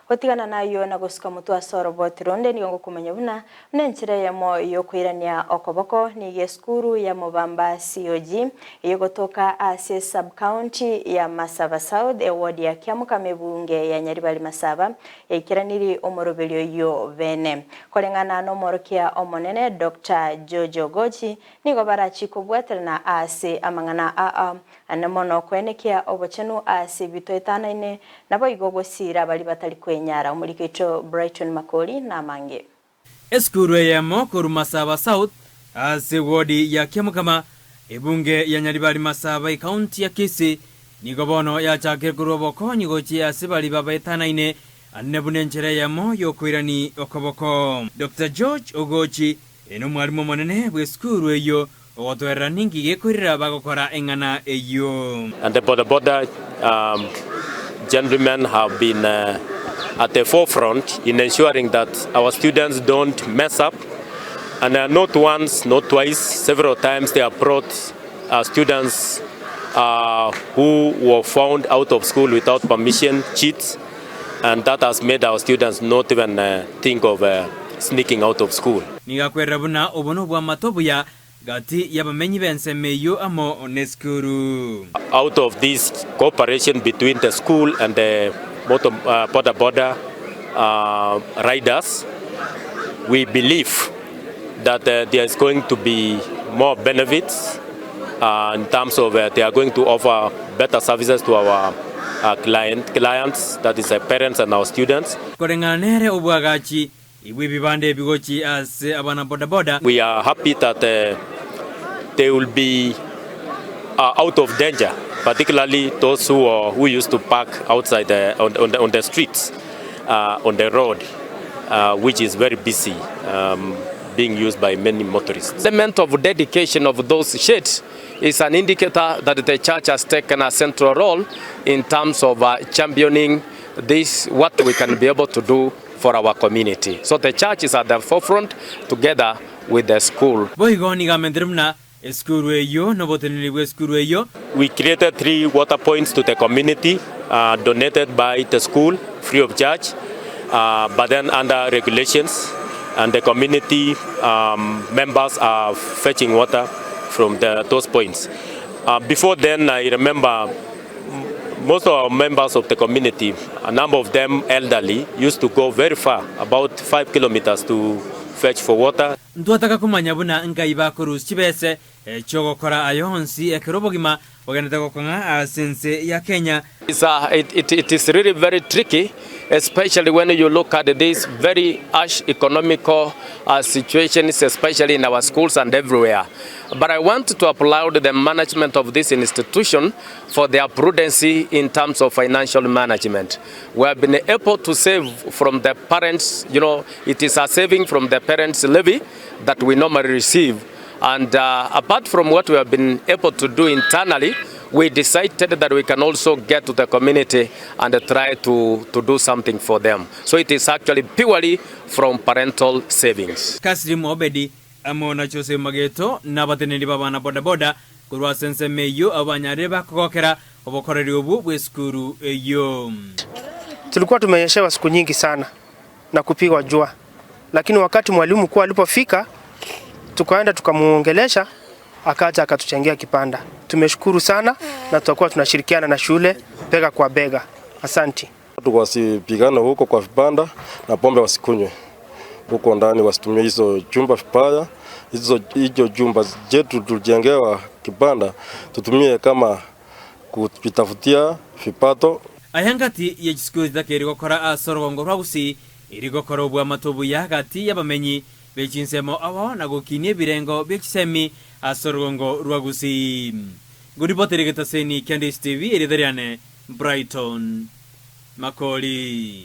Hotigana nayo na gusika mutu asoro botironde ni ngo kumenya buna nenchire yamo yo kwirania okoboko ni geskuru ya Mobamba COG yogotoka ase sub county ya Masaba South ward ya Kiamukame bunge ya Nyaribali Masaba ikiraniri omorobelio yo bene kolengana no morokia omonene Dr. Jojo Gochi nigo barachi kubwaterana ase amangana anamono kwenekia obochenu ase bitoetana ine nabo igogosira bali batali nyara umurikito Brighton Makoli na mange Eskuru ya Mokuru Masaba South ase wodi ya Kiamukama ebunge ya Nyaribali Masaba county ya Kisii nigobono ya chakirkuru oboko nigochi ase bali babaetana ine annebunenjere ya mo yokwirani okoboko Dr. George Ogochi eno mwalimu monene bweskuru eyo otwerera ningi gekurira bagokora engana eyo. And the border gentlemen have been at the forefront in ensuring that our students don't mess up, and not once, not twice, several times they have brought students who were found out of school without permission, cheats, and that has made our students not even think of sneaking out of school. Nigakwerabuna obono bwa matobuya gati yabamenyi bensemeyo amo oneskuru. Out of this cooperation between the school and the border riders, we believe that there is going to be more benefits in terms of they are going to offer better services to our clients, that is our parents and our students. Korenganere obwagachi iwe bibande bigochi as abana boda. We are happy that they will be out of danger, particularly those who used to park outside on the streets, on the road, which is very busy, being used by many motorists. The element of dedication of those sheds is an indicator that the church has taken a central role in terms of championing this, what we can be able to do for our community. So the church is at the forefront together with the school. We created 3 water points to the community, donated by the school, free of charge, but then under regulations, and the community members are fetching water from those points. Before then, I remember most of our members of the community, a number of them elderly, used to go very far, about 5 kilometers to fetch for water. Nduataka kumanya buna nkaiba kurus chibese chogokora ayonsi ekerobogima oganetako konga sense ya Kenya. It is really very tricky, especially when you look at these very harsh economical situations, especially in our schools and everywhere. But I want to applaud the management of this institution for their prudency in terms of financial management. We have been able to save from the parents, it is a saving from the parents' levy that we normally receive. And apart from what we have been able to do internally, we decided that we can also get to the community and try to do something for them. So it is actually purely from parental savings. Kasrim Obedi amona chose mageto nabateneli babana boda kurwa sense meyo abanyareba kokera obokoreri obu bweskuru eyo. Tulikuwa tumenyeshewa siku nyingi sana na kupigwa jua, lakini wakati mwalimu kwa alipofika tukaenda tukamuongelesha, akaja akatuchangia kipanda. Tumeshukuru sana na tutakuwa tunashirikiana na shule bega kwa bega. Asante. Watu wasipigane huko kwa vipanda na pombe wasikunywe. Huko ndani wasitumie hizo jumba vibaya. Hizo jumba zetu tulijengewa kipanda tutumie kama kutafutia vipato. Ayangati yechikuru zakeri kora asorogongo rwagusii irigokora obwa matobu yagati yabamenyi bechinsemo awo nagokinie birengo bechisemi asorogongo rwagusii. Guripotere getaseni Candice TV eridariane Brighton Makoli.